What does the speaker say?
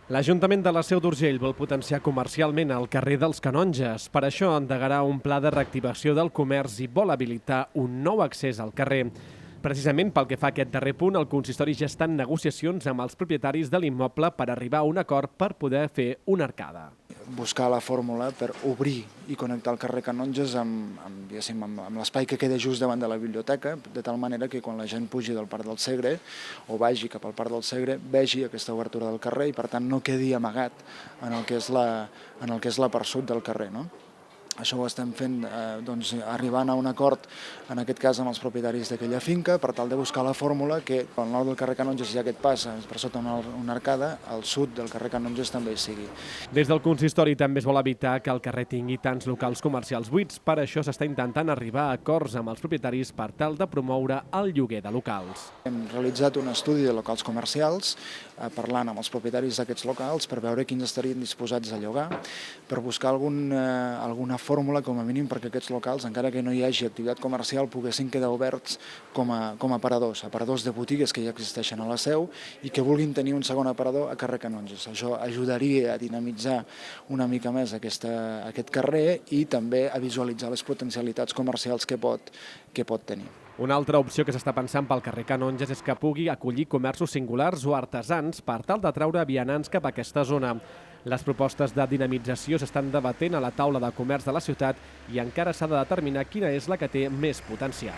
L'Ajuntament de la Seu d'Urgell vol potenciar comercialment el carrer dels Canonges. Per això endegarà un pla de reactivació del comerç i vol habilitar un nou accés al carrer. Precisament pel que fa a aquest darrer punt, el consistori ja està en negociacions amb els propietaris de l'immoble per arribar a un acord per poder fer una arcada. Buscar la fórmula per obrir i connectar el carrer Canonges amb l'espai que queda just davant de la biblioteca, de tal manera que quan la gent pugi del Parc del Segre o vagi cap al Parc del Segre, vegi aquesta obertura del carrer i per tant no quedi amagat en el que és la part sud del carrer, no? Això ho estem fent arribant a un acord, en aquest cas amb els propietaris d'aquella finca, per tal de buscar la fórmula que al nord del carrer Canonges hi ha aquest pas per sota una arcada, al sud del carrer Canonges també hi sigui. Des del consistori també es vol evitar que el carrer tingui tants locals comercials buits. Per això s'està intentant arribar a acords amb els propietaris per tal de promoure el lloguer de locals. Hem realitzat un estudi de locals comercials, parlant amb els propietaris d'aquests locals per veure quins estarien disposats a llogar, per buscar alguna fórmula com a mínim perquè aquests locals, encara que no hi hagi activitat comercial, poguessin quedar oberts com a aparadors de botigues que ja existeixen a la Seu i que vulguin tenir un segon aparador a carrer Canonges. Això ajudaria a dinamitzar una mica més aquest carrer i també a visualitzar les potencialitats comercials que pot tenir. Una altra opció que s'està pensant pel carrer Canonges és que pugui acollir comerços singulars o artesans per tal d'atraure vianants cap a aquesta zona. Les propostes de dinamització s'estan debatent a la taula de comerç de la ciutat i encara s'ha de determinar quina és la que té més potencial.